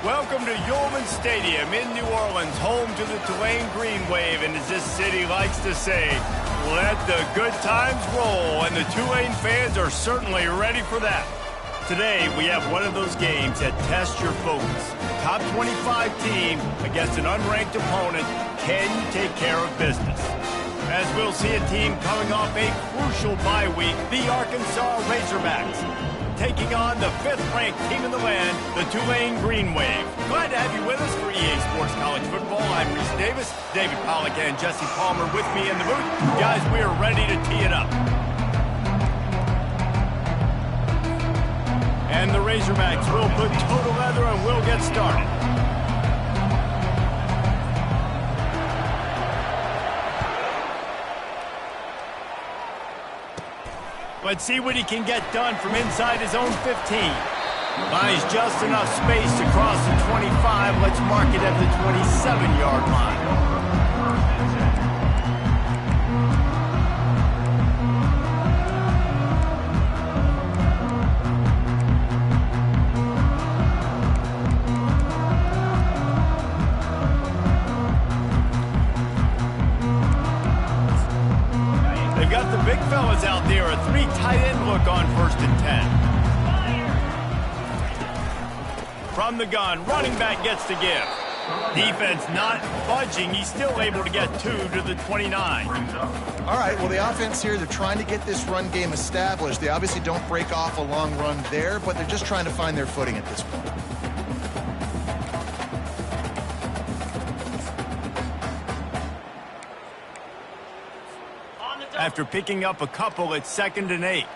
Welcome to Yulman Stadium in New Orleans, home to the Tulane Green Wave, and as this city likes to say, let the good times roll, and the Tulane fans are certainly ready for that. Today, we have one of those games that tests your focus. Top 25 team against an unranked opponent. Can you take care of business? As we'll see a team coming off a crucial bye week, the Arkansas Razorbacks, taking on the 5th-ranked team in the land, the Tulane Green Wave. Glad to have you with us for EA Sports College Football. I'm Reese Davis, David Pollack, and Jesse Palmer with me in the booth. Guys, we are ready to tee it up. And the Razorbacks will put total leather and we'll get started. Let's see what he can get done from inside his own 15. Buys just enough space to cross the 25. Let's mark it at the 27-yard line. Big fellas out there, a 3 tight end look on 1st and 10. From the gun, running back gets to give. Defense not budging. He's still able to get 2 to the 29. All right, well, the offense here, they're trying to get this run game established. They obviously don't break off a long run there, but they're just trying to find their footing at this point. After picking up a couple, it's 2nd and 8.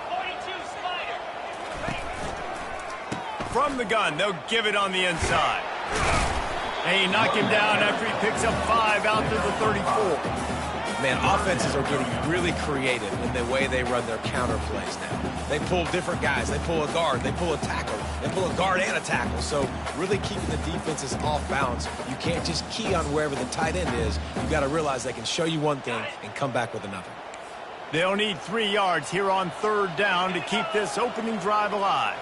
42 Spider. From the gun, they'll give it on the inside. They knock him down after he picks up 5 out to the 34. Man, offenses are getting really creative in the way they run their counter plays now. They pull different guys. They pull a guard. They pull a tackle. They pull a guard and a tackle. So really keeping the defenses off balance. You can't just key on wherever the tight end is. You got to realize they can show you one thing and come back with another. They'll need 3 yards here on 3rd down to keep this opening drive alive.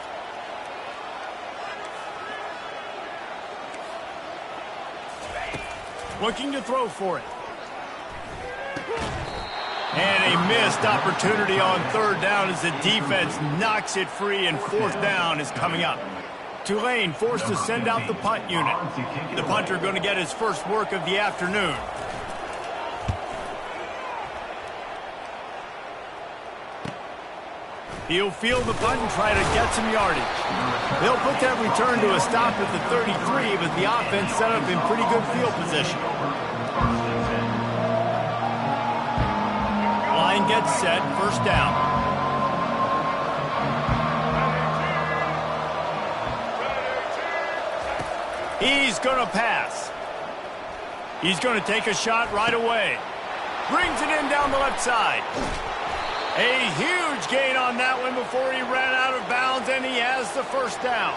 Looking to throw for it. And a missed opportunity on 3rd down as the defense knocks it free, and 4th down is coming up. Tulane forced to send out the punt unit. The punter going to get his first work of the afternoon. He'll field the punt and try to get some yardage. They'll put that return to a stop at the 33, but the offense set up in pretty good field position. Line gets set, 1st down. He's going to pass. He's going to take a shot right away. Brings it in down the left side. A huge gain on that one before he ran out of bounds, and he has the 1st down.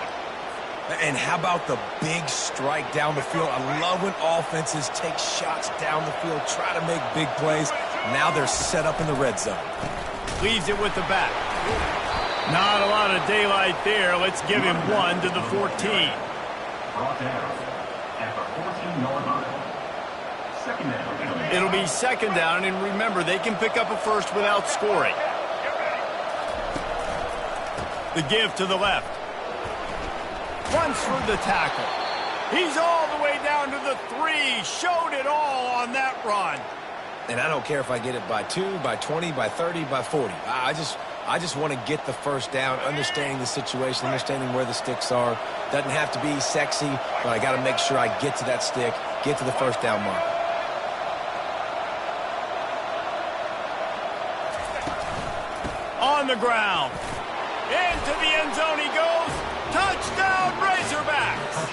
And how about the big strike down the field? I love when offenses take shots down the field, try to make big plays. Now they're set up in the red zone. Leaves it with the back. Not a lot of daylight there. Let's give him 1 to the 14. Brought down at the 14-yard line. 2nd down. It'll be 2nd down, and remember, they can pick up a first without scoring. The give to the left. Runs through the tackle. He's all the way down to the 3. Showed it all on that run. And I don't care if I get it by 2, by 20, by 30, by 40. I just want to get the 1st down, understanding the situation, understanding where the sticks are. Doesn't have to be sexy, but I got to make sure I get to that stick, get to the 1st down mark. On the ground. Into the end zone he goes. Touchdown, Razorbacks!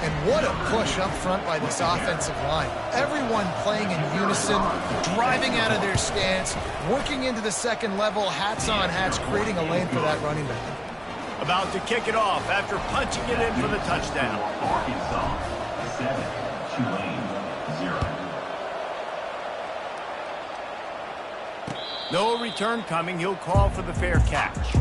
And what a push up front by this offensive line. Everyone playing in unison, driving out of their stance, working into the 2nd level, hats on hats, creating a lane for that running back. About to kick it off after punching it in for the touchdown. Arkansas 7, Tulane 0. No return coming. He'll call for the fair catch.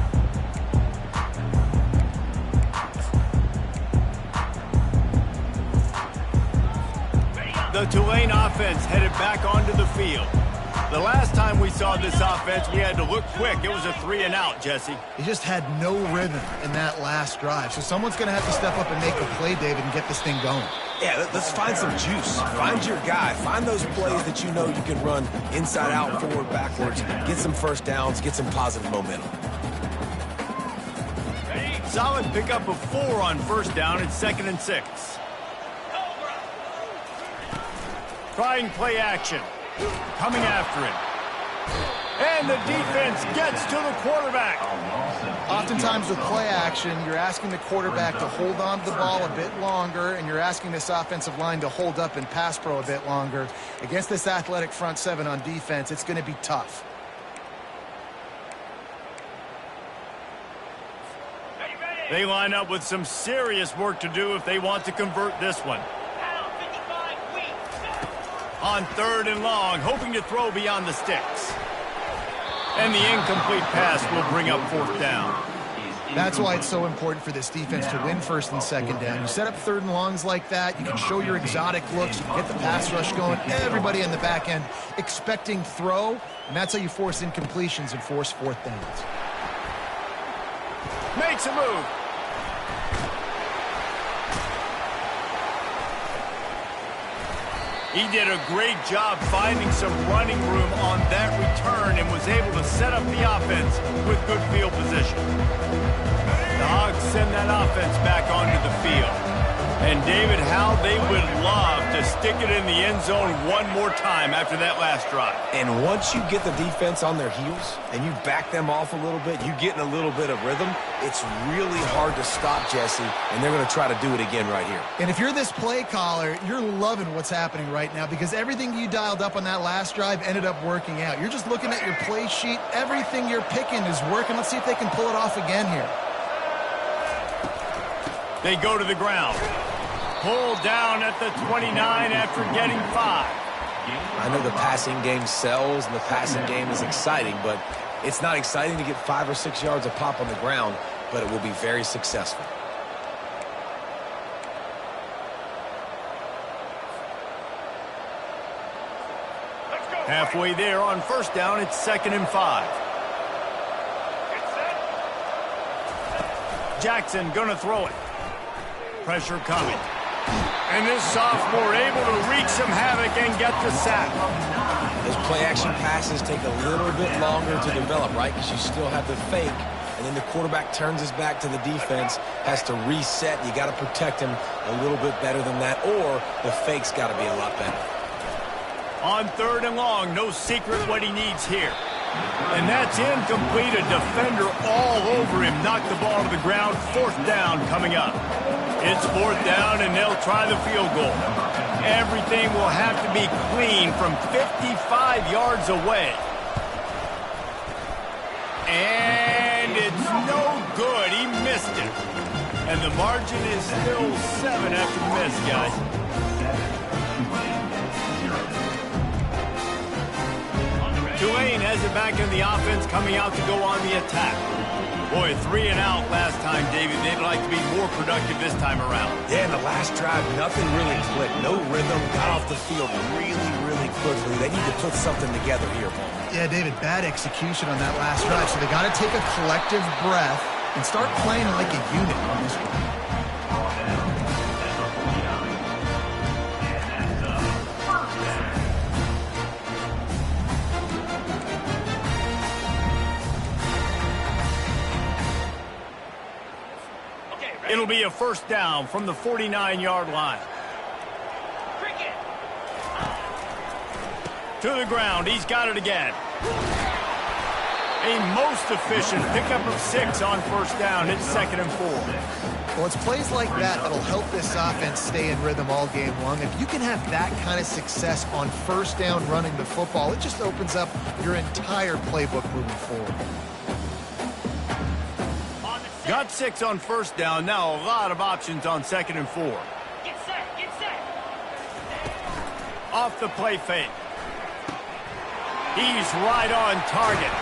The Tulane offense headed back onto the field. The last time we saw this offense, we had to look quick. It was a 3-and-out, Jesse. He just had no rhythm in that last drive. So someone's going to have to step up and make a play, David, and get this thing going. Yeah, let's find some juice. Find your guy. Find those plays that you know you can run inside out, forward, backwards. Get some first downs. Get some positive momentum. Solid pickup of 4 on first down. It's 2nd and 6. Trying play action. Coming after him. And the defense gets to the quarterback. Oftentimes with play action, you're asking the quarterback to hold on to the ball a bit longer, and you're asking this offensive line to hold up and pass pro a bit longer. Against this athletic front seven on defense, it's going to be tough. They line up with some serious work to do if they want to convert this one. On 3rd and long, hoping to throw beyond the sticks. And the incomplete pass will bring up 4th down. That's why it's so important for this defense to win 1st and 2nd down. You set up 3rd and longs like that, you can show your exotic looks, you can get the pass rush going, everybody in the back end expecting throw, and that's how you force incompletions and force 4th downs. Makes a move. He did a great job finding some running room on that return and was able to set up the offense with good field position. The Hogs send that offense back onto the field. And David, how they would love to stick it in the end zone one more time after that last drive. And once you get the defense on their heels and you back them off a little bit, you get in a little bit of rhythm, it's really hard to stop, Jesse, and they're going to try to do it again right here. And if you're this play caller, you're loving what's happening right now because everything you dialed up on that last drive ended up working out. You're just looking at your play sheet. Everything you're picking is working. Let's see if they can pull it off again here. They go to the ground. Pulled down at the 29 after getting 5. I know the passing game sells and the passing game is exciting, but it's not exciting to get 5 or 6 yards of pop on the ground, but it will be very successful. Halfway there on first down, it's 2nd and 5. Jackson gonna throw it. Pressure coming. And this sophomore able to wreak some havoc and get the sack. Those play-action passes take a little bit longer to develop, right? Because you still have the fake, and then the quarterback turns his back to the defense, has to reset. You got to protect him a little bit better than that, or the fake's got to be a lot better. On 3rd and long, no secret what he needs here. And that's incomplete. A defender all over him. Knocked the ball to the ground. 4th down coming up. It's 4th down, and they'll try the field goal. Everything will have to be clean from 55 yards away. And it's no good. He missed it. And the margin is still 7 after the miss, guys. Tulane has it back in the offense, coming out to go on the attack. Boy, 3-and-out last time, David. They'd like to be more productive this time around. Yeah, in the last drive, nothing really clicked. No rhythm. Got off the field really quickly. They need to put something together here, Paul. Yeah, David, bad execution on that last drive. So they got to take a collective breath and start playing like a unit on this one. It'll be a 1st down from the 49-yard line. To the ground. He's got it again. A most efficient pickup of 6 on 1st down. It's 2nd and 4. Well, it's plays like that that'll help this offense stay in rhythm all game long. If you can have that kind of success on 1st down running the football, it just opens up your entire playbook moving forward. Got 6 on 1st down. Now a lot of options on 2nd and 4. Get set. Off the play fake. He's right on target.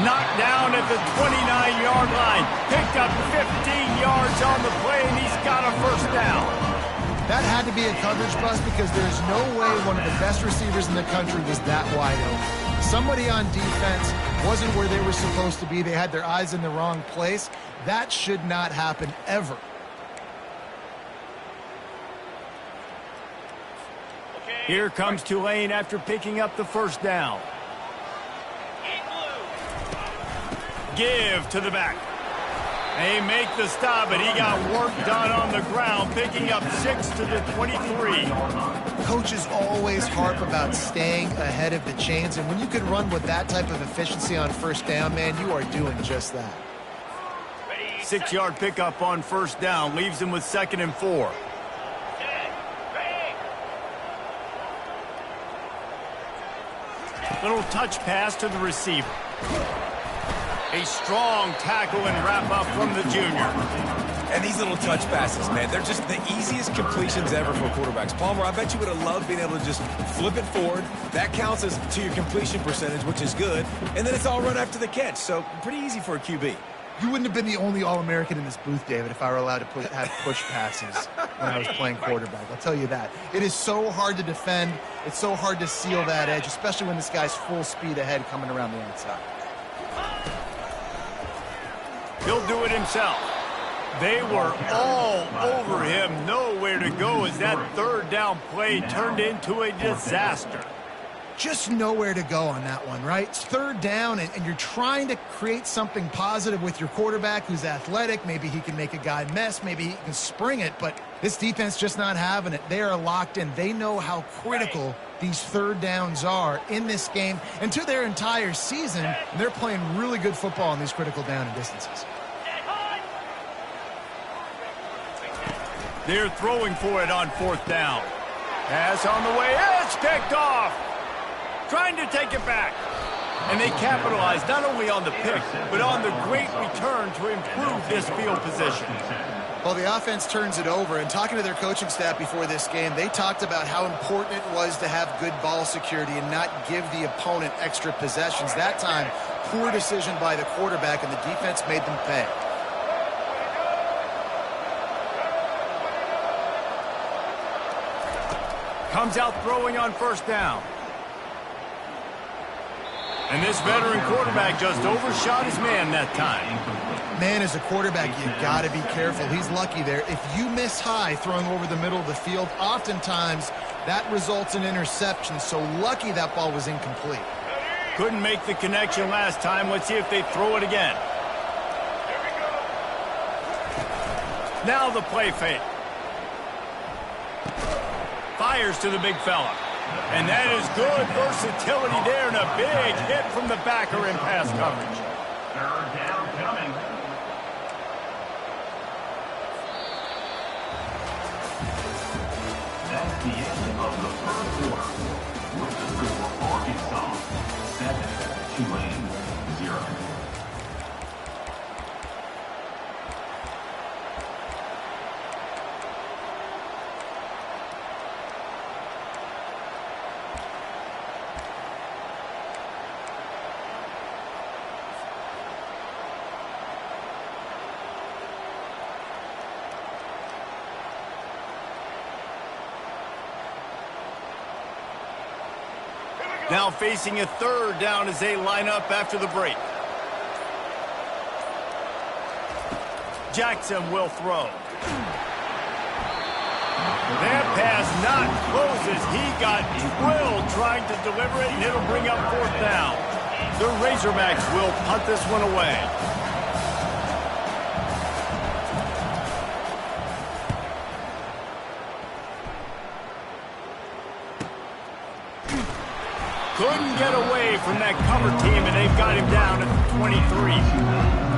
Knocked down at the 29-yard line. Picked up 15 yards on the play, and he's got a 1st down. That had to be a coverage bust because there's no way one of the best receivers in the country was that wide open. Somebody on defense wasn't where they were supposed to be. They had their eyes in the wrong place. That should not happen ever. Here comes Tulane after picking up the first down. Give to the back. They make the stop, but he got work done on the ground, picking up 6 to the 23. Coaches always harp about staying ahead of the chains, and when you can run with that type of efficiency on first down, man, you are doing just that. 6-yard pickup on first down leaves him with 2nd and 4. Little touch pass to the receiver. A strong tackle and wrap-up from the junior. And these little touch passes, man, they're just the easiest completions ever for quarterbacks. Palmer, I bet you would have loved being able to just flip it forward. That counts as to your completion percentage, which is good. And then it's all run after the catch, so pretty easy for a QB. You wouldn't have been the only All-American in this booth, David, if I were allowed to have push passes when I was playing quarterback. I'll tell you that. It is so hard to defend. It's so hard to seal that edge, especially when this guy's full speed ahead coming around the outside. He'll do it himself. They were all over him, nowhere to go as that third down play turned into a disaster. Just nowhere to go on that one, right? It's third down, and you're trying to create something positive with your quarterback who's athletic. Maybe he can make a guy miss. Maybe he can spring it, but this defense just not having it. They are locked in. They know how critical these third downs are in this game and to their entire season. And they're playing really good football in these critical down and distances. They're throwing for it on fourth down. Pass on the way. It's picked off. Trying to take it back. And they capitalize not only on the pick, but on the great return to improve this field position. Well, the offense turns it over, and talking to their coaching staff before this game, they talked about how important it was to have good ball security and not give the opponent extra possessions. That time, poor decision by the quarterback, and the defense made them pay. Comes out throwing on first down. And this veteran quarterback just overshot his man that time. Man, as a quarterback, you got to be careful. He's lucky there. If you miss high throwing over the middle of the field, oftentimes that results in interception. So lucky that ball was incomplete. Couldn't make the connection last time. Let's see if they throw it again. Now the play fake. Fires to the big fella. And that is good versatility there and a big hit from the backer in pass coverage. Third down coming. That's the end of the first quarter. With the score for Arkansas, 7, Tulane, 0. Now facing a third down as they line up after the break. Jackson will throw. That pass not closes. He got drilled trying to deliver it, and it'll bring up fourth down. The Razorbacks will punt this one away. Couldn't get away from that cover team, and they've got him down at the 23.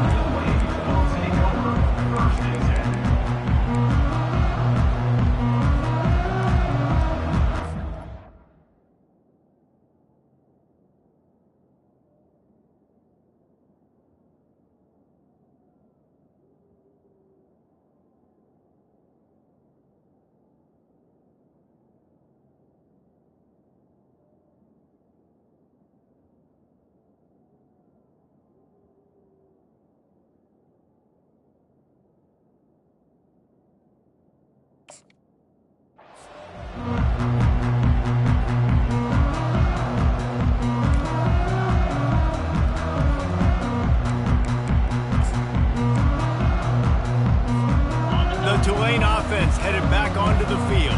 Tulane offense headed back onto the field.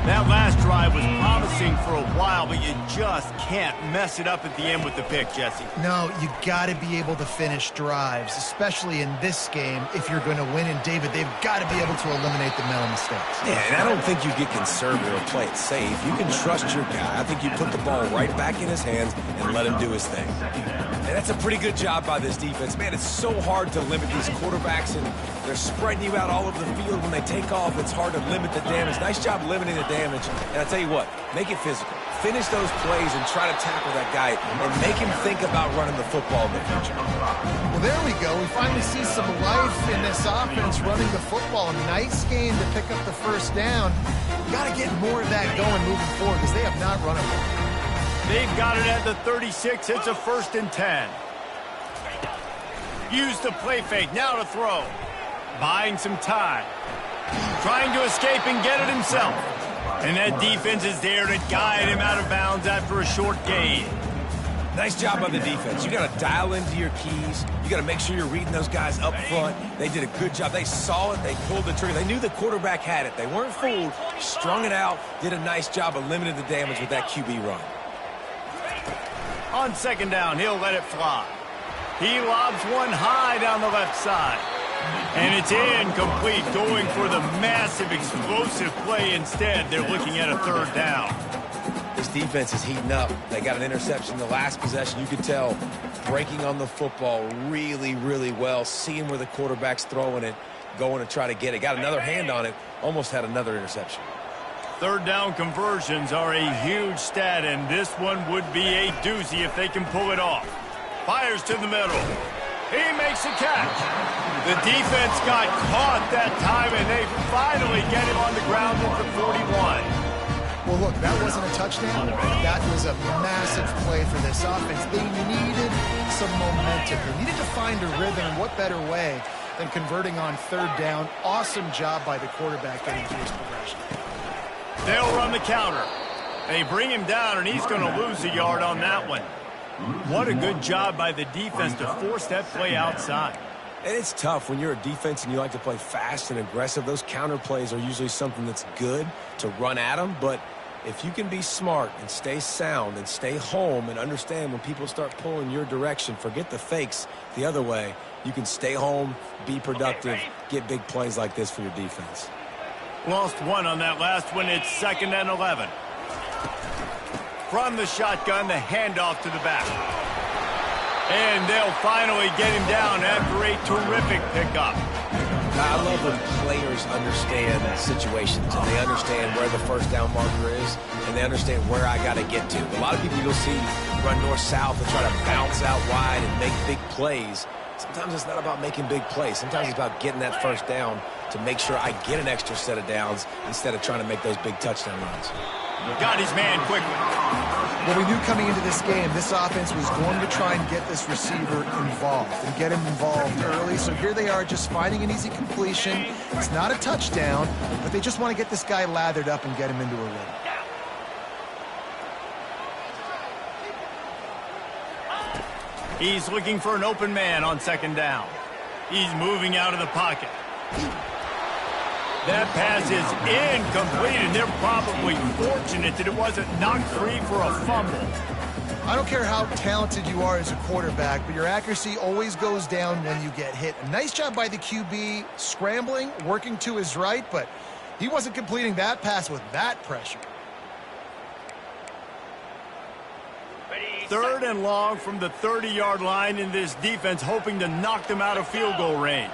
That last drive was promising for a while, but you just can't mess it up at the end with the pick, Jesse. No, you got to be able to finish drives, especially in this game. If you're going to win, and David, they've got to be able to eliminate the mental mistakes. Yeah, and I don't think you get conservative or play it safe. You can trust your guy. I think you put the ball right back in his hands and let him do his thing. And that's a pretty good job by this defense. Man, it's so hard to limit these quarterbacks, and they're spreading you out all over the field. When they take off, it's hard to limit the damage. Nice job limiting the damage. And I tell you what, make it physical. Finish those plays and try to tackle that guy and make him think about running the football in the future. Well, there we go. We finally see some life in this offense running the football. Nice game to pick up the first down. Got to get more of that going moving forward because they have not run it well. They've got it at the 36. It's a 1st and 10. Use the play fake. Now to throw. Buying some time. Trying to escape and get it himself. And that defense is there to guide him out of bounds after a short gain. Nice job by the defense. You got to dial into your keys. You got to make sure you're reading those guys up front. They did a good job. They saw it. They pulled the trigger. They knew the quarterback had it. They weren't fooled. Strung it out. Did a nice job of limiting the damage with that QB run. On 2nd down, he'll let it fly. He lobs one high down the left side. And it's incomplete, going for the massive, explosive play instead. They're looking at a 3rd down. This defense is heating up. They got an interception the last possession. You could tell breaking on the football really, really well, seeing where the quarterback's throwing it, going to try to get it. Got another hand on it, almost had another interception. 3rd down conversions are a huge stat, and this one would be a doozy if they can pull it off. Fires to the middle. He makes a catch. The defense got caught that time, and they finally get him on the ground at the 41. Well, look, that wasn't a touchdown. That was a massive play for this offense. They needed some momentum. They needed to find a rhythm, and what better way than converting on 3rd down. Awesome job by the quarterback getting through his progression. They'll run the counter. They bring him down, and he's going to lose a yard on that one. What a good job by the defense to force that play outside. And it's tough when you're a defense and you like to play fast and aggressive. Those counter plays are usually something that's good to run at them. But if you can be smart and stay sound and stay home and understand when people start pulling your direction, forget the fakes the other way, you can stay home, be productive, get big plays like this for your defense. Lost one on that last one. It's 2nd and 11. From the shotgun, the handoff to the back. And they'll finally get him down after a terrific pickup. I love when players understand situations and they understand where the 1st down marker is and they understand where I got to get to. A lot of people you'll see run north-south and try to bounce out wide and make big plays. Sometimes it's not about making big plays. Sometimes it's about getting that 1st down to make sure I get an extra set of downs instead of trying to make those big touchdown runs. Got his man quickly. Well, we knew coming into this game, this offense was going to try and get this receiver involved and get him involved early. So here they are just finding an easy completion. It's not a touchdown, but they just want to get this guy lathered up and get him into a rhythm. He's looking for an open man on 2nd down. He's moving out of the pocket. That pass is incomplete, and they're probably fortunate that it wasn't knocked free for a fumble. I don't care how talented you are as a quarterback, but your accuracy always goes down when you get hit. A nice job by the QB, scrambling, working to his right, but he wasn't completing that pass with that pressure. 3rd and long from the 30-yard line, in this defense hoping to knock them out of field goal range.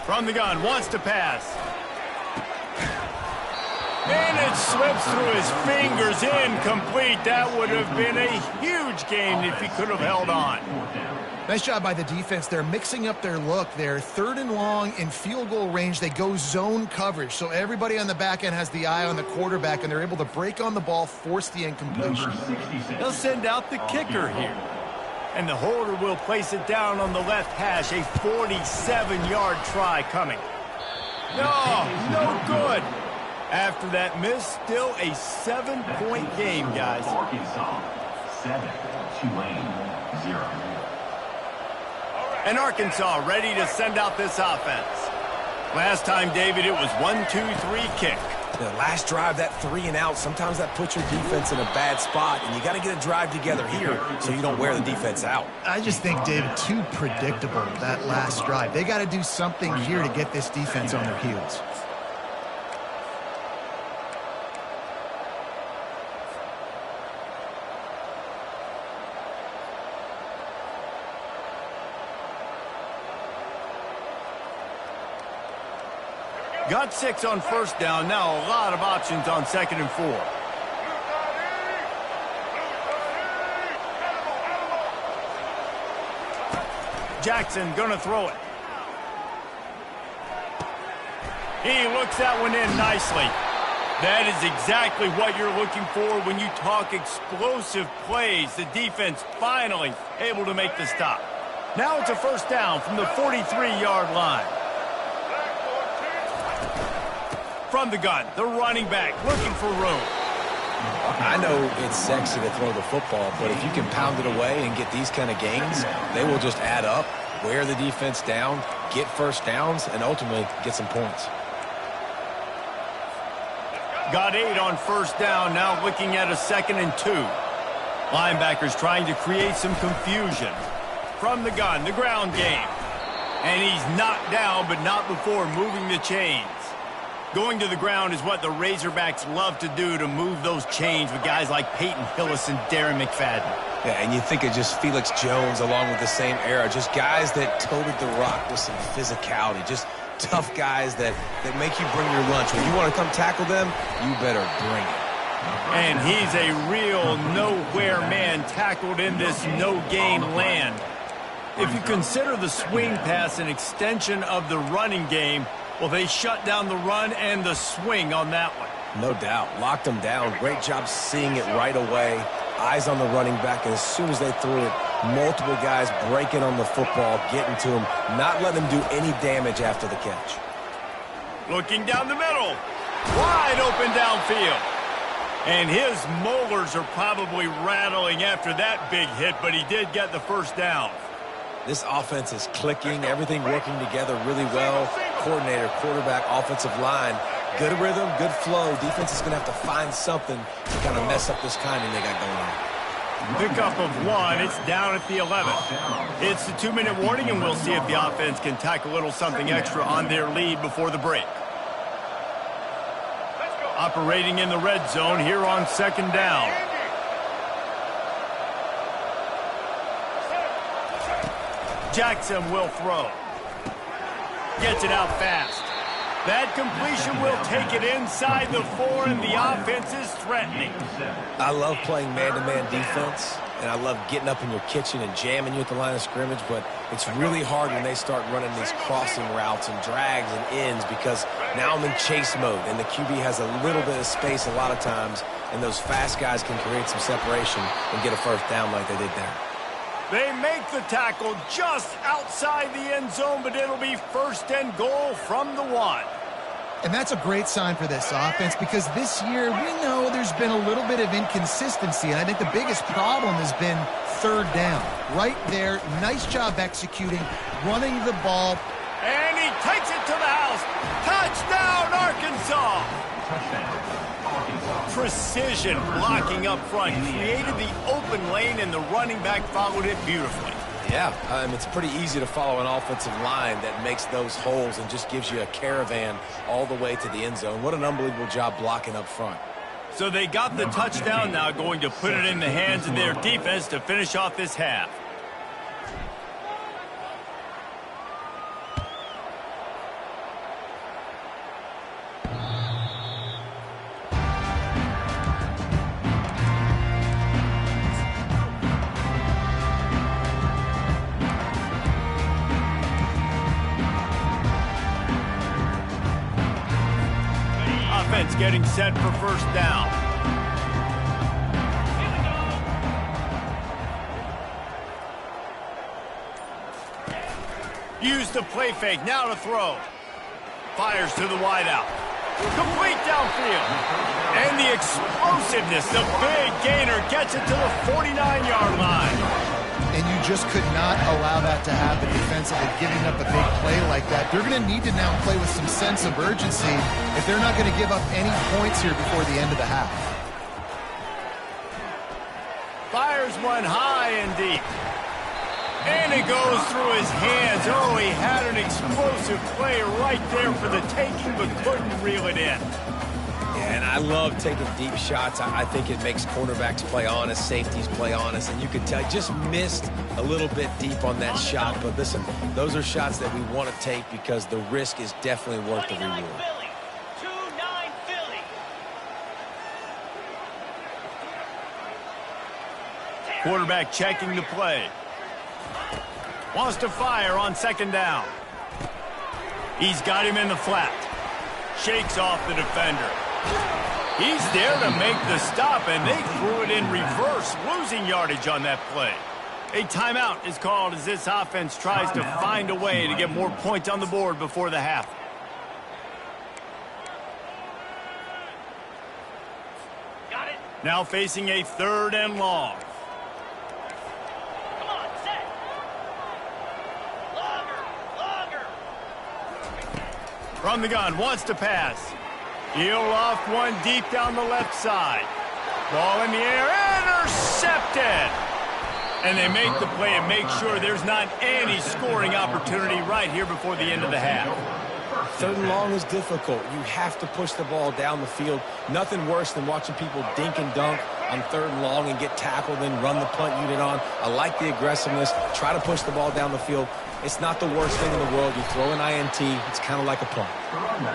From the gun, wants to pass. And it slips through his fingers, incomplete. That would have been a huge gain if he could have held on. Nice job by the defense. They're mixing up their look. They're 3rd and long in field goal range. They go zone coverage, so everybody on the back end has the eye on the quarterback, and they're able to break on the ball, force the incompletion. They'll send out the kicker here. And the holder will place it down on the left hash. A 47-yard try coming. No good. After that miss, still a 7-point game, guys. 7, Tulane 0. And Arkansas ready to send out this offense. Last time, David, it was 1-2-3 kick. The last drive, that 3 and out, sometimes that puts your defense in a bad spot, and you got to get a drive together here so you don't wear the defense out. I just think, David, too predictable, that last drive. They got to do something here to get this defense on their heels. Got 6 on first down. Now a lot of options on 2nd and 4. Jackson gonna throw it. He looks that one in nicely. That is exactly what you're looking for when you talk explosive plays. The defense finally able to make the stop. Now it's a first down from the 43-yard line. From the gun, the running back looking for room. I know it's sexy to throw the football, but if you can pound it away and get these kind of gains, they will just add up, wear the defense down, get first downs, and ultimately get some points. Got 8 on first down, now looking at a 2nd and 2. Linebackers trying to create some confusion. From the gun, the ground game. And he's knocked down, but not before moving the chains. Going to the ground is what the Razorbacks love to do, to move those chains with guys like Peyton Hillis and Darren McFadden. Yeah, and you think of just Felix Jones along with the same era, just guys that toted the rock with some physicality, just tough guys that make you bring your lunch. When you want to come tackle them, you better bring it. And he's a real nowhere man, tackled in this no-gain land. If you consider the swing pass an extension of the running game, well, they shut down the run and the swing on that one. No doubt. Locked them down. Great job seeing it right away. Eyes on the running back, and as soon as they threw it, multiple guys breaking on the football, getting to him, not letting him do any damage after the catch. Looking down the middle. Wide open downfield. And his molars are probably rattling after that big hit, but he did get the first down. This offense is clicking, everything working together really well. Coordinator, quarterback, offensive line, good rhythm, good flow. Defense is going to have to find something to kind of mess up this timing they got going on. Pickup of 1. It's down at the 11. It's the 2-minute warning, and we'll see if the offense can tack a little something extra on their lead before the break. Operating in the red zone here on 2nd down. Jackson will throw. Gets it out fast. That completion will take it inside the 4, and the offense is threatening. I love playing man-to-man defense, and I love getting up in your kitchen and jamming you at the line of scrimmage, but it's really hard when they start running these crossing routes and drags and ends, because now I'm in chase mode, and the QB has a little bit of space a lot of times, and those fast guys can create some separation and get a first down like they did there. They make the tackle just outside the end zone, but it'll be 1st and goal from the 1. And that's a great sign for this offense, because this year we know there's been a little bit of inconsistency, and I think the biggest problem has been 3rd down. Right there, nice job executing, running the ball. And he takes it to the house. Touchdown, Arkansas! Precision blocking up front, created the open lane, and the running back followed it beautifully. Yeah, it's pretty easy to follow an offensive line that makes those holes and just gives you a caravan all the way to the end zone. What an unbelievable job blocking up front. So they got the touchdown, now going to put it in the hands of their defense to finish off this half. Getting set for first down. Use the play fake, now to throw. Fires to the wideout. Complete downfield. And the explosiveness, the big gainer gets it to the 49-yard line. And you just could not allow that to happen defensively, giving up a big play like that. They're going to need to now play with some sense of urgency if they're not going to give up any points here before the end of the half. Fires one high and deep. And it goes through his hands. Oh, he had an explosive play right there for the taking, but couldn't reel it in. Yeah, and I love taking deep shots. I think it makes cornerbacks play honest, safeties play honest, and you can tell just missed a little bit deep on that shot. But listen, those are shots that we want to take because the risk is definitely worth the reward. Quarterback checking the play. Wants to fire on second down. He's got him in the flat. Shakes off the defender. He's there to make the stop, and they threw it in reverse, losing yardage on that play. A timeout is called as this offense tries to find a way to get more points on the board before the half. Got it. Now facing a 3rd and long. From the gun, wants to pass. He'll loft one deep down the left side. Ball in the air, intercepted! And they make the play and make sure there's not any scoring opportunity right here before the end of the half. 3rd and long is difficult. You have to push the ball down the field. Nothing worse than watching people dink and dunk on 3rd and long and get tackled and run the punt unit on. I like the aggressiveness. Try to push the ball down the field. It's not the worst thing in the world. You throw an INT, it's kind of like a punt.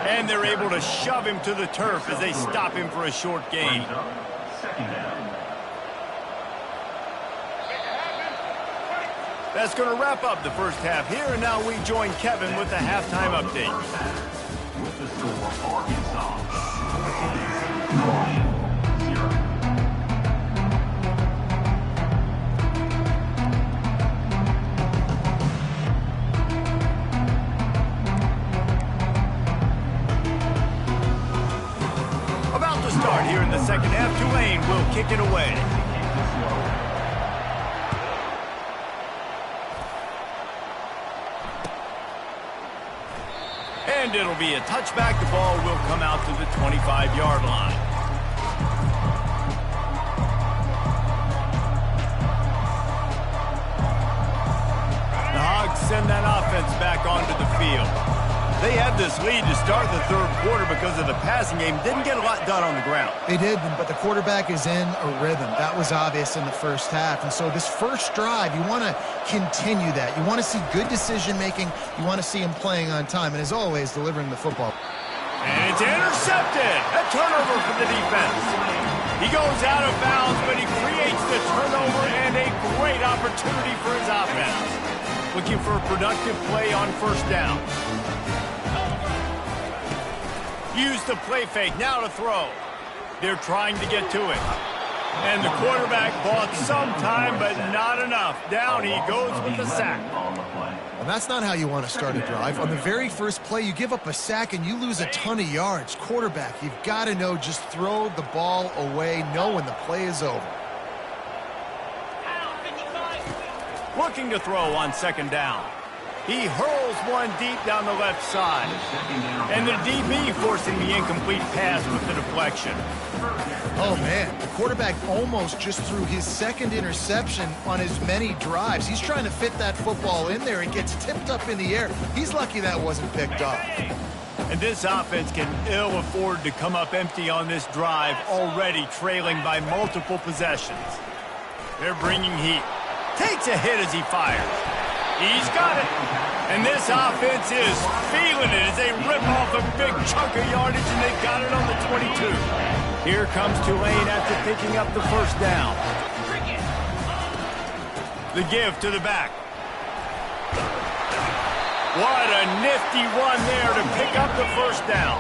And they're able to shove him to the turf as they stop him for a short gain. That's going to wrap up the first half here, and now we join Kevin with the halftime update. With the score, Arkansas 9-0. About to start here in the second half, Tulane will kick it away. And it'll be a touchback. The ball will come out to the 25-yard line. The Hogs send that offense back onto the field. They had this lead to start the 3rd quarter because of the passing game. Didn't get a lot done on the ground. They did, but the quarterback is in a rhythm. That was obvious in the first half. And so this first drive, you want to continue that. You want to see good decision-making. You want to see him playing on time. And as always, delivering the football. And it's intercepted. A turnover for the defense. He goes out of bounds, but he creates the turnover and a great opportunity for his offense. Looking for a productive play on 1st down. Use the play fake, now to throw. They're trying to get to it. And the quarterback bought some time, but not enough. Down he goes with the sack. And that's not how you want to start a drive. On the very first play, you give up a sack and you lose a ton of yards. Quarterback, you've got to know, just throw the ball away, know when the play is over. Looking to throw on 2nd down. He hurls one deep down the left side. And the DB forcing the incomplete pass with the deflection. Oh, man, the quarterback almost just threw his 2nd interception on as many drives. He's trying to fit that football in there. It gets tipped up in the air. He's lucky that wasn't picked up. And this offense can ill afford to come up empty on this drive, already trailing by multiple possessions. They're bringing heat. Takes a hit as he fires. He's got it. And this offense is feeling it as they rip off a big chunk of yardage, and they've got it on the 22. Here comes Tulane after picking up the 1st down. The give to the back. What a nifty run there to pick up the 1st down.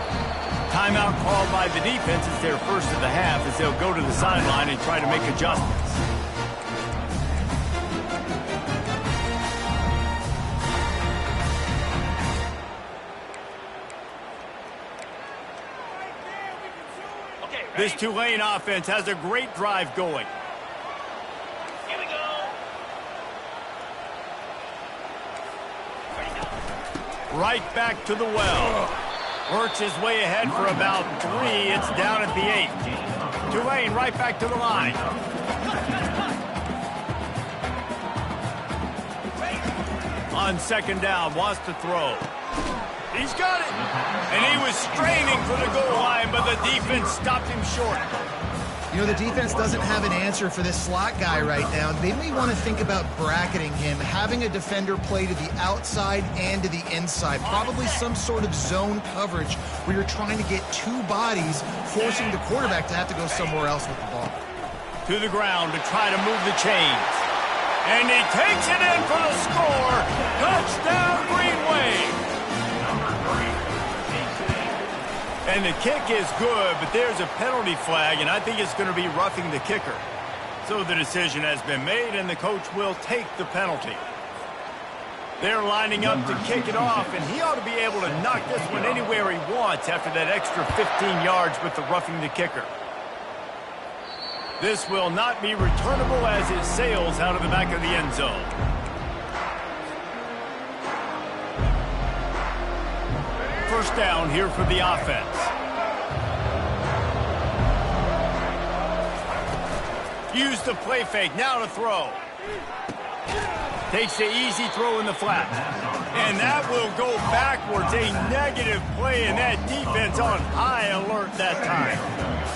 Timeout called by the defense. It's their first of the half as they'll go to the sideline and try to make adjustments. This Tulane offense has a great drive going. Here we go. Right back to the well. Works his way ahead for about 3. It's down at the 8. Tulane right back to the line. On second down, wants to throw. He's got it. And he was straining for the goal line, but the defense stopped him short. You know, the defense doesn't have an answer for this slot guy right now. They may want to think about bracketing him, having a defender play to the outside and to the inside. Probably some sort of zone coverage where you're trying to get 2 bodies, forcing the quarterback to have to go somewhere else with the ball. To the ground to try to move the chains. And he takes it in for the score. Touchdown, Green Wave. And the kick is good, but there's a penalty flag, and I think it's going to be roughing the kicker. So the decision has been made, and the coach will take the penalty. They're lining up to kick it off, and he ought to be able to knock this one anywhere he wants after that extra 15 yards with the roughing the kicker. This will not be returnable as it sails out of the back of the end zone. First down here for the offense. Use the play fake, now to throw. Takes the easy throw in the flat. And that will go backwards, a negative play, and that defense on high alert that time.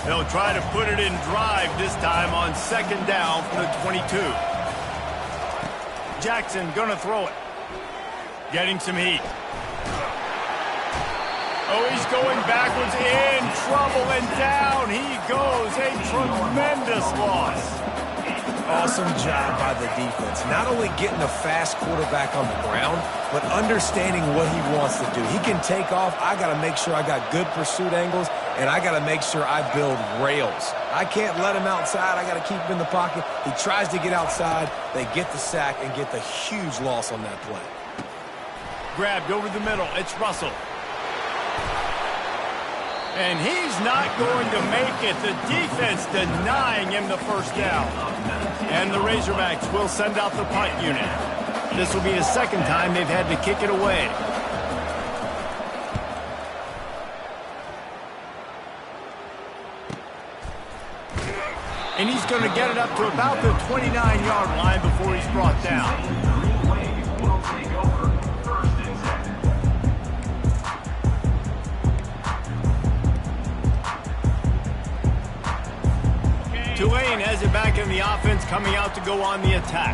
They'll try to put it in drive this time on second down from the 22. Jackson gonna throw it. Getting some heat. Oh, he's going backwards, in trouble, and down he goes. A tremendous loss. Awesome job by the defense. Not only getting a fast quarterback on the ground, but understanding what he wants to do. He can take off. I got to make sure I got good pursuit angles, and I got to make sure I build rails. I can't let him outside. I got to keep him in the pocket. He tries to get outside. They get the sack and get the huge loss on that play. Grabbed over the middle. It's Russell. And he's not going to make it. The defense denying him the first down. And the Razorbacks will send out the punt unit. This will be the second time they've had to kick it away. And he's going to get it up to about the 29-yard line before he's brought down. Tulane has it back in the offense, coming out to go on the attack.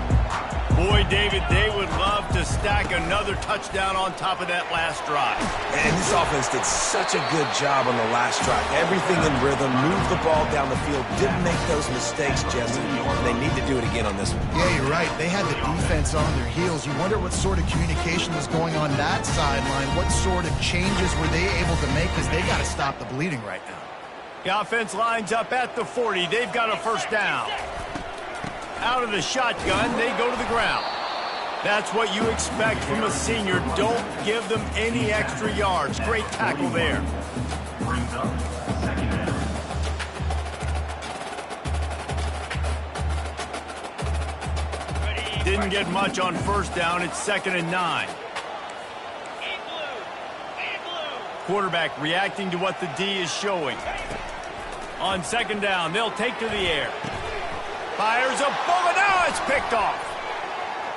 Boy, David, they would love to stack another touchdown on top of that last drive. And this offense did such a good job on the last drive. Everything in rhythm, moved the ball down the field, didn't make those mistakes, Jesse. And they need to do it again on this one. Yeah, you're right. They had the defense on their heels. You wonder what sort of communication was going on that sideline. What sort of changes were they able to make, because they got to stop the bleeding right now. The offense lines up at the 40. They've got a first down. Out of the shotgun, they go to the ground. That's what you expect from a senior. Don't give them any extra yards. Great tackle there. Didn't get much on first down. It's 2nd and 9. Quarterback reacting to what the D is showing. On second down, they'll take to the air. Fires a bullet. Now it's picked off.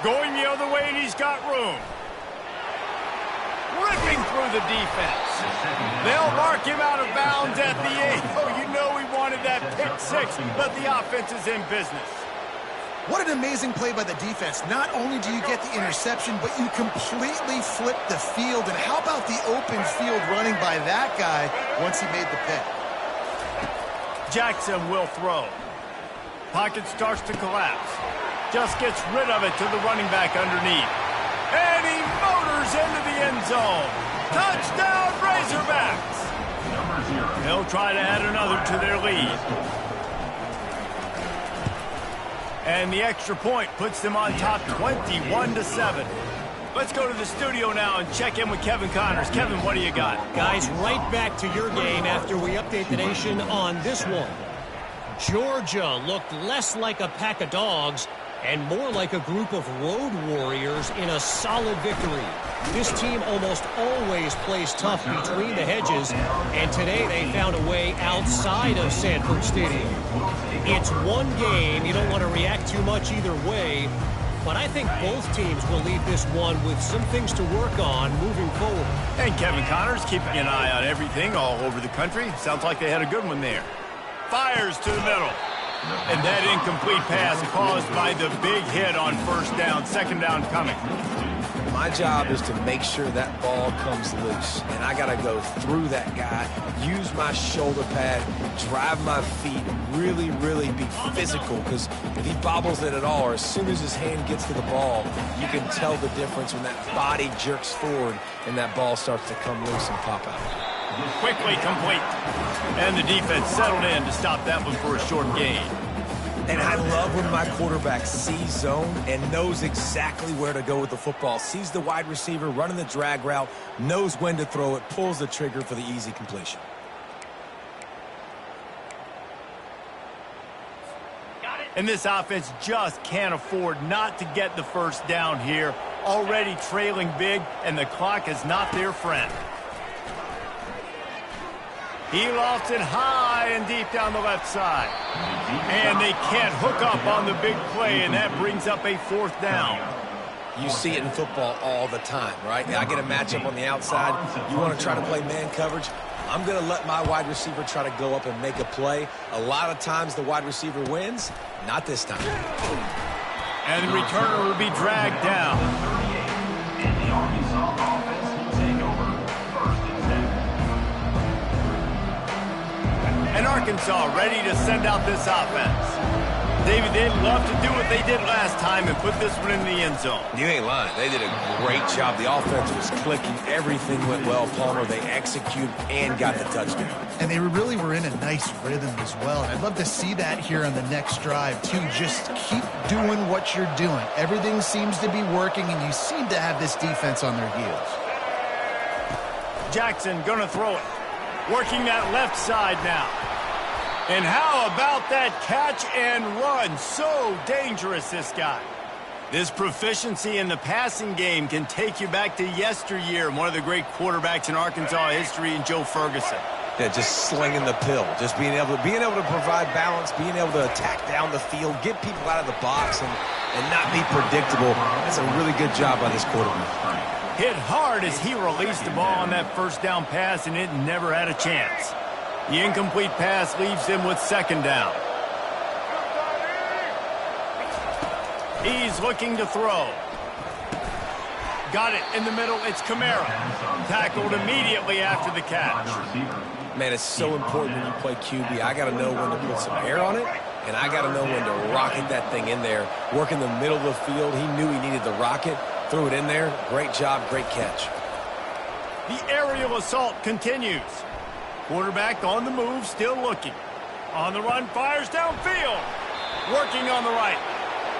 Going the other way, and he's got room. Ripping through the defense. They'll mark him out of bounds at the 8. Oh, you know he wanted that pick 6, but the offense is in business. What an amazing play by the defense. Not only do you get the interception, but you completely flip the field. And how about the open field running by that guy once he made the pick? Jackson will throw. Pocket starts to collapse. Just gets rid of it to the running back underneath. And he motors into the end zone. Touchdown, Razorbacks! They'll try to add another to their lead. And the extra point puts them on top 21-7. Let's go to the studio now and check in with Kevin Connors. Kevin, what do you got? Guys, right back to your game after we update the nation on this one. Georgia looked less like a pack of dogs and more like a group of road warriors in a solid victory. This team almost always plays tough between the hedges, and today they found a way outside of Sanford Stadium. It's one game. You don't want to react too much either way, but I think both teams will leave this one with some things to work on moving forward. And Kevin Connors keeping an eye on everything all over the country. Sounds like they had a good one there. Fires to the middle. And that incomplete pass caused by the big hit on first down, second down coming. My job is to make sure that ball comes loose, and I got to go through that guy, use my shoulder pad, drive my feet, really be physical, because if he bobbles it at all, or as soon as his hand gets to the ball, you can tell the difference when that body jerks forward and that ball starts to come loose and pop out. Quickly complete. And the defense settled in to stop that one for a short gain. And I love when my quarterback sees zone and knows exactly where to go with the football. Sees the wide receiver running the drag route, knows when to throw it, pulls the trigger for the easy completion. And this offense just can't afford not to get the first down here. Already trailing big, and the clock is not their friend. He lofts it high and deep down the left side. And they can't hook up on the big play, and that brings up a fourth down. You see it in football all the time, right? I get a matchup on the outside. You want to try to play man coverage? I'm going to let my wide receiver try to go up and make a play. A lot of times the wide receiver wins. Not this time. And the returner will be dragged down. And the Arkansas offense will take over first and 10. And Arkansas ready to send out this offense. David, they'd love to do what they did last time and put this one in the end zone. You ain't lying. They did a great job. The offense was clicking. Everything went well, Palmer. They executed and got the touchdown. And they really were in a nice rhythm as well. And I'd love to see that here on the next drive, too. Just keep doing what you're doing. Everything seems to be working, and you seem to have this defense on their heels. Jackson gonna throw it. Working that left side now. And how about that catch and run? So dangerous, this guy. This proficiency in the passing game can take you back to yesteryear, and one of the great quarterbacks in Arkansas history, in Joe Ferguson. Yeah, just slinging the pill, just being able to provide balance, being able to attack down the field, get people out of the box, and not be predictable. That's a really good job by this quarterback. Hit hard as he released the ball on that first down pass, and it never had a chance. The incomplete pass leaves him with second down. He's looking to throw. Got it in the middle. It's Kamara. Tackled immediately after the catch. Man, it's so important when you play QB. I got to know when to put some air on it, and I got to know when to rocket that thing in there. Work in the middle of the field. He knew he needed the rocket. Threw it in there. Great job, great catch. The aerial assault continues. Quarterback on the move, still looking. On the run, fires downfield. Working on the right.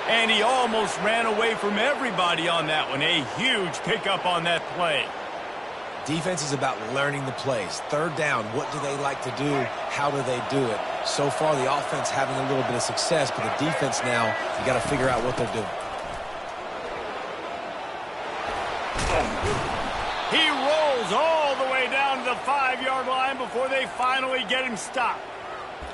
And he almost ran away from everybody on that one. A huge pickup on that play. Defense is about learning the plays. Third down, what do they like to do? How do they do it? So far, the offense having a little bit of success, but the defense now, you got to figure out what they're doing. He rolls all the way down to the 5-yard line before they finally get him stopped.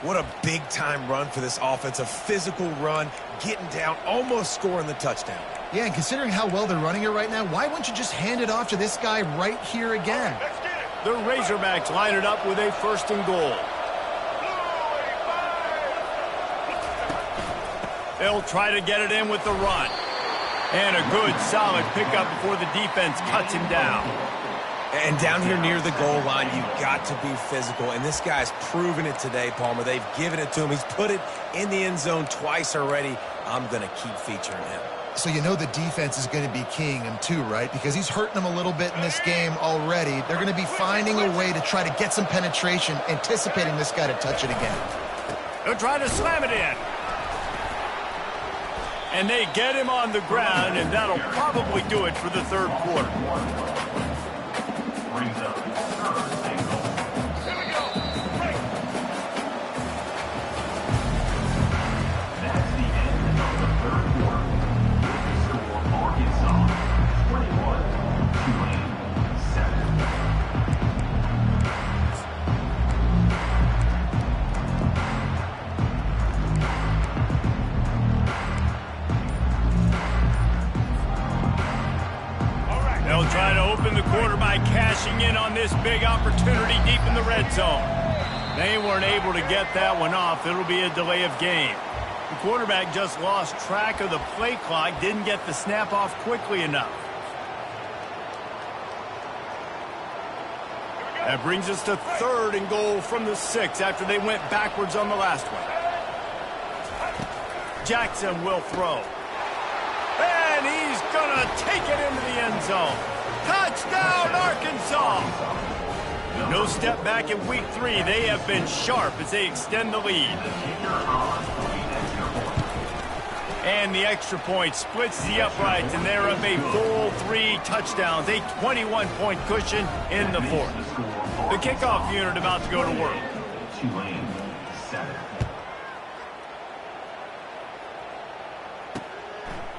What a big-time run for this offense. A physical run, getting down, almost scoring the touchdown. Yeah, and considering how well they're running it right now, why wouldn't you just hand it off to this guy right here again? The Razorbacks line it up with a first and goal. They'll try to get it in with the run. And a good, solid pickup before the defense cuts him down. And down here near the goal line, you've got to be physical. And this guy's proven it today, Palmer. They've given it to him. He's put it in the end zone twice already. I'm going to keep featuring him. So you know the defense is going to be keying him too, right? Because he's hurting them a little bit in this game already. They're going to be finding a way to try to get some penetration, anticipating this guy to touch it again. They'll try to slam it in. And they get him on the ground, and that'll probably do it for the third quarter. Brings up third and goal. Here we go. Right. That's the end of the third quarter. With the score, Arkansas 21, Tulane 7. They'll try to open the quarter by cashing in on this big opportunity deep in the red zone. They weren't able to get that one off. It'll be a delay of game. The quarterback just lost track of the play clock, didn't get the snap off quickly enough. That brings us to third and goal from the 6 after they went backwards on the last one. Jackson will throw. And he's going to take it into the end zone. Touchdown, Arkansas! No step back in week 3. They have been sharp as they extend the lead. And the extra point splits the uprights, and they're up a full 3 touchdowns, a 21-point cushion in the fourth. The kickoff unit about to go to work. Tulane 7.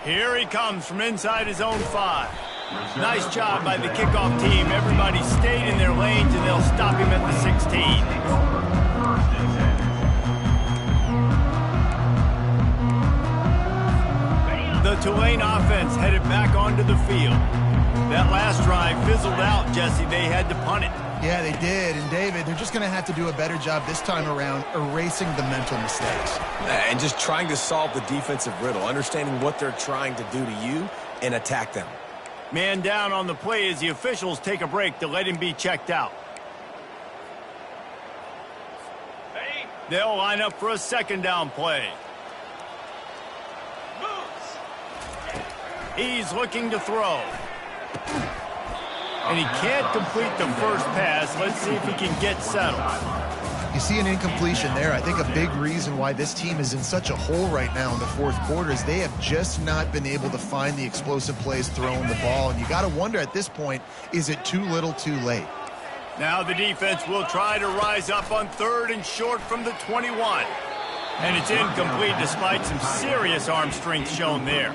Here he comes from inside his own 5. Nice job by the kickoff team. Everybody stayed in their lanes, and they'll stop him at the 16. The Tulane offense headed back onto the field. That last drive fizzled out, Jesse. They had to punt it. Yeah, they did. And, David, they're just going to have to do a better job this time around erasing the mental mistakes. And just trying to solve the defensive riddle, understanding what they're trying to do to you and attack them. Man down on the play as the officials take a break to let him be checked out. Ready? They'll line up for a second down play. Moves. He's looking to throw. And he can't complete the first pass. Let's see if he can get settled. You see an incompletion there. I think a big reason why this team is in such a hole right now in the fourth quarter is they have just not been able to find the explosive plays throwing the ball. And you got to wonder at this point, is it too little too late? Now the defense will try to rise up on third and short from the 21. And it's incomplete despite some serious arm strength shown there.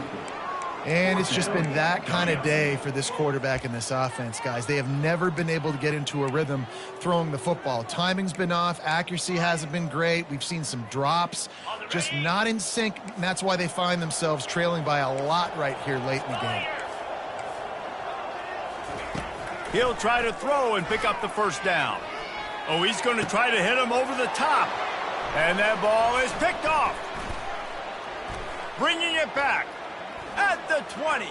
And it's just been that kind of day for this quarterback and this offense, guys. They have never been able to get into a rhythm throwing the football. Timing's been off. Accuracy hasn't been great. We've seen some drops, just not in sync. And that's why they find themselves trailing by a lot right here late in the game. He'll try to throw and pick up the first down. Oh, he's going to try to hit him over the top. And that ball is picked off. Bringing it back at the 20.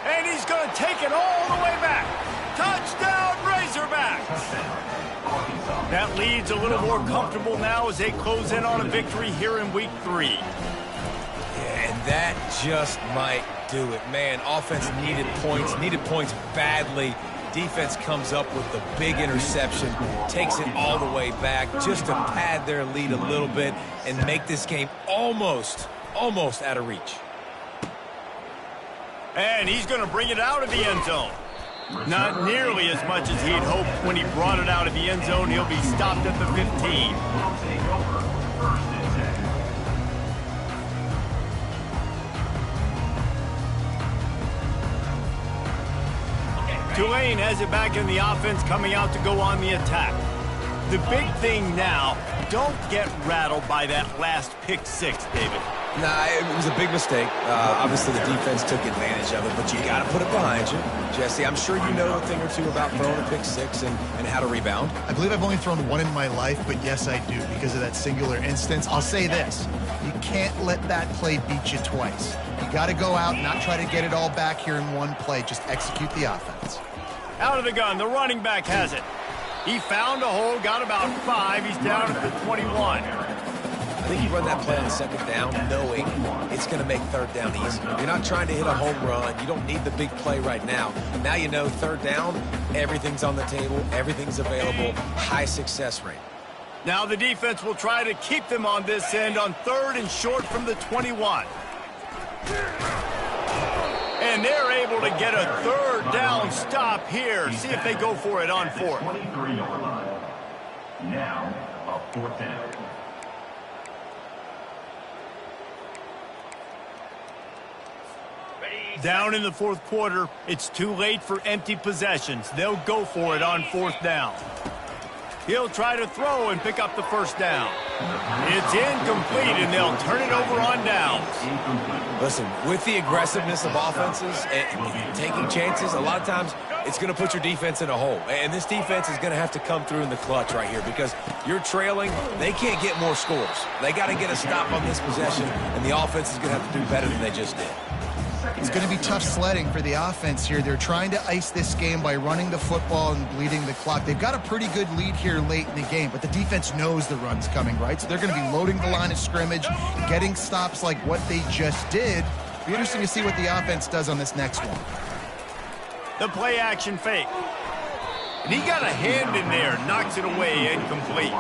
And he's going to take it all the way back. Touchdown, Razorbacks. That lead's a little more comfortable now as they close in on a victory here in week 3. Yeah, and that just might do it. Man, offense needed points badly. Defense comes up with the big interception, takes it all the way back just to pad their lead a little bit and make this game almost out of reach. And he's going to bring it out of the end zone. Not nearly as much as he'd hoped when he brought it out of the end zone. He'll be stopped at the 15. Tulane has it back in the offense, coming out to go on the attack. The big thing now, don't get rattled by that last pick 6, David. Nah, it was a big mistake. Obviously, the defense took advantage of it, but you got to put it behind you. Jesse, I'm sure you know a thing or two about throwing a pick 6 and how to rebound. I believe I've only thrown one in my life, but yes, I do because of that singular instance. I'll say this. You can't let that play beat you twice. You got to go out and not try to get it all back here in one play. Just execute the offense. Out of the gun, the running back has it. He found a hole, got about 5. He's down at the 21. I think you run that play on second down knowing it's going to make third down easy. You're not trying to hit a home run. You don't need the big play right now. Now you know third down, everything's on the table, everything's available, high success rate. Now the defense will try to keep them on this end on third and short from the 21. And they're able to get a third down stop here. See if they go for it on fourth. 23-yard line. Now, a fourth down. Down in the fourth quarter, it's too late for empty possessions. They'll go for it on fourth down. He'll try to throw and pick up the first down. It's incomplete, and they'll turn it over on downs. Listen, with the aggressiveness of offenses and taking chances, a lot of times it's going to put your defense in a hole. And this defense is going to have to come through in the clutch right here because you're trailing. They can't get more scores. They got to get a stop on this possession, and the offense is going to have to do better than they just did. It's going to be tough sledding for the offense here. They're trying to ice this game by running the football and bleeding the clock. They've got a pretty good lead here late in the game, but the defense knows the run's coming, right? So they're going to be loading the line of scrimmage, getting stops like what they just did. It'll be interesting to see what the offense does on this next one. The play action fake. And he got a hand in there, knocks it away, incomplete.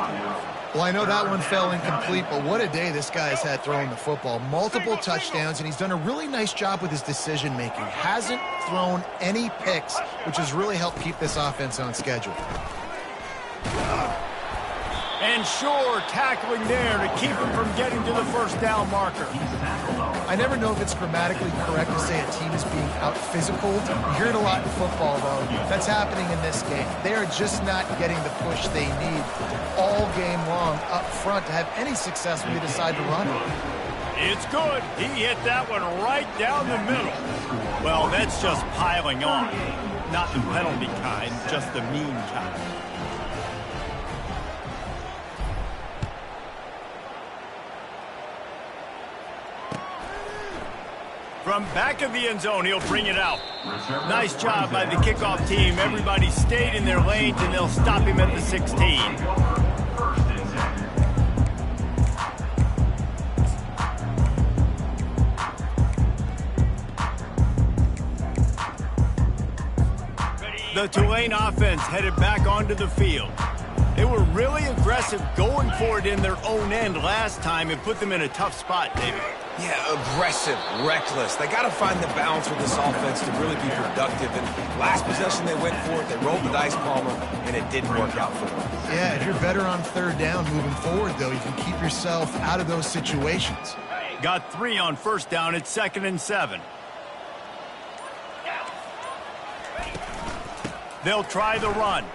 Well, I know that one fell incomplete, but what a day this guy has had throwing the football. Multiple touchdowns, and he's done a really nice job with his decision-making. Hasn't thrown any picks, which has really helped keep this offense on schedule. And sure, tackling there to keep him from getting to the first down marker. I never know if it's grammatically correct to say a team is being out-physical. You hear it a lot in football, though. That's happening in this game. They are just not getting the push they need all game long up front to have any success when they decide to run it. It's good. He hit that one right down the middle. Well, that's just piling on. Not the penalty kind, just the mean kind. From back of the end zone, he'll bring it out. Nice job by the kickoff team. Everybody stayed in their lanes, and they'll stop him at the 16. The Tulane offense headed back onto the field. They were really aggressive going for it in their own end last time and put them in a tough spot, David. Yeah, aggressive, reckless. They got to find the balance with this offense to really be productive. And last possession they went for it, they rolled the dice, Palmer, and it didn't work out for them. Yeah, if you're better on third down moving forward, though, you can keep yourself out of those situations. Got 3 on first down. It's 2nd and 7. They'll try the run.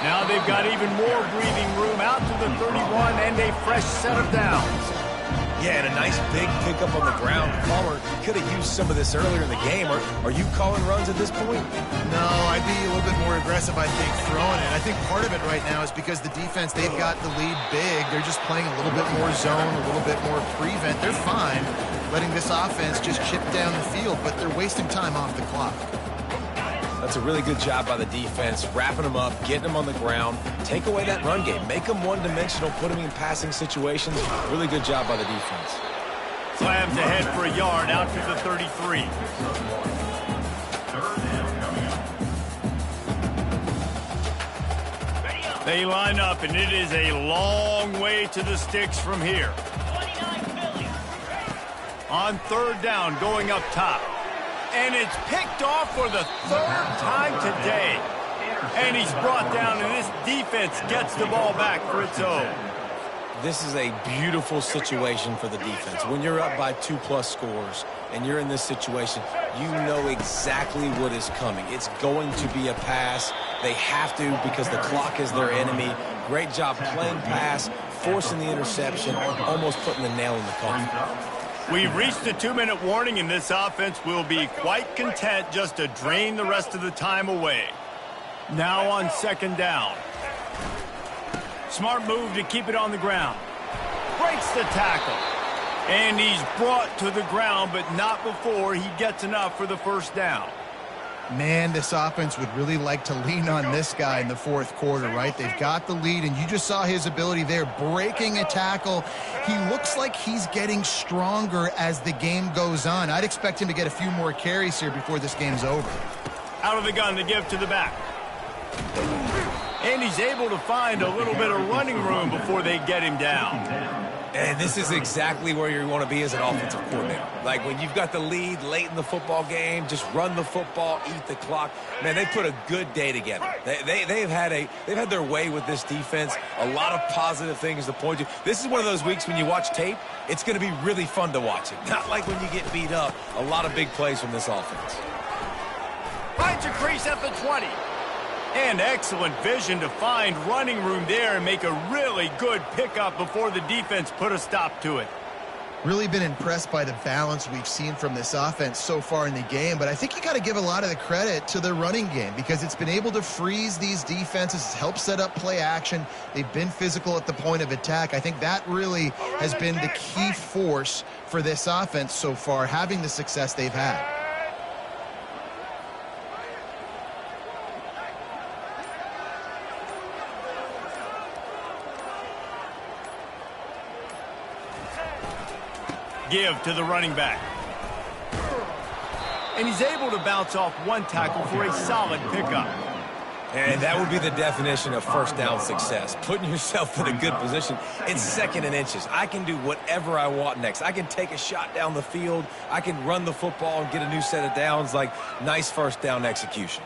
Now they've got even more breathing room out to the 31 and a fresh set of downs. Yeah, and a nice big pickup on the ground. Palmer, you could have used some of this earlier in the game. Are you calling runs at this point? No, I'd be a little bit more aggressive, I think, throwing it. I think part of it right now is because the defense, they've got the lead big. They're just playing a little bit more zone, a little bit more prevent. They're fine letting this offense just chip down the field, but they're wasting time off the clock. That's a really good job by the defense, wrapping them up, getting them on the ground. Take away that run game. Make them one-dimensional, put them in passing situations. Really good job by the defense. Slams ahead for a yard out to the 33. They line up, and it is a long way to the sticks from here. On third down, going up top. And it's picked off for the 3rd time today. And he's brought down, and this defense gets the ball back for its own. This is a beautiful situation for the defense. When you're up by 2+ scores and you're in this situation, you know exactly what is coming. It's going to be a pass. They have to because the clock is their enemy. Great job playing pass, forcing the interception, almost putting the nail in the coffin. We've reached a 2-minute warning, and this offense will be quite content just to drain the rest of the time away. Now on 2nd down. Smart move to keep it on the ground. Breaks the tackle. And he's brought to the ground, but not before he gets enough for the first down. Man, this offense would really like to lean on this guy in the 4th quarter, right? They've got the lead, and you just saw his ability there, breaking a tackle. He looks like he's getting stronger as the game goes on. I'd expect him to get a few more carries here before this game's over. Out of the gun to give to the back. And he's able to find a little bit of running room before they get him down. And this is exactly where you want to be as an offensive coordinator. Like when you've got the lead late in the football game, just run the football, eat the clock. Man, they put a good day together. They've had their way with this defense. A lot of positive things to point to. This is one of those weeks when you watch tape, it's going to be really fun to watch it. Not like when you get beat up. A lot of big plays from this offense. Finds a crease at the 20. And excellent vision to find running room there and make a really good pickup before the defense put a stop to it. Really been impressed by the balance we've seen from this offense so far in the game, but I think you got to give a lot of the credit to the running game because it's been able to freeze these defenses, help set up play action. They've been physical at the point of attack. I think that really has been the key force for this offense so far, having the success they've had. Give to the running back. And he's able to bounce off one tackle for a solid pickup. And that would be the definition of first down success. Putting yourself in a good position. It's second and inches. I can do whatever I want next. I can take a shot down the field. I can run the football and get a new set of downs. Like, nice first down execution.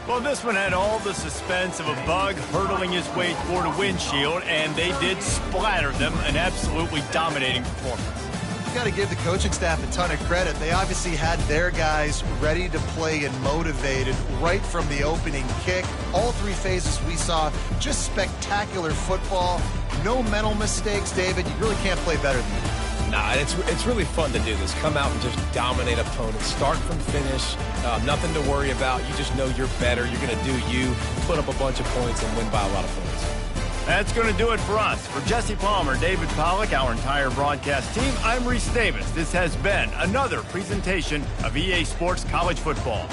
Well, this one had all the suspense of a bug hurtling his way toward a windshield, and they did splatter them. An absolutely dominating performance. You got to give the coaching staff a ton of credit. They obviously had their guys ready to play and motivated right from the opening kick. All three phases we saw, just spectacular football. No mental mistakes, David. You really can't play better than that. Nah, it's really fun to do this. Come out and just dominate opponents. Start from finish. Nothing to worry about. You just know you're better. You're going to do you, put up a bunch of points, and win by a lot of points. That's going to do it for us. For Jesse Palmer, David Pollack, our entire broadcast team, I'm Reese Davis. This has been another presentation of EA Sports College Football.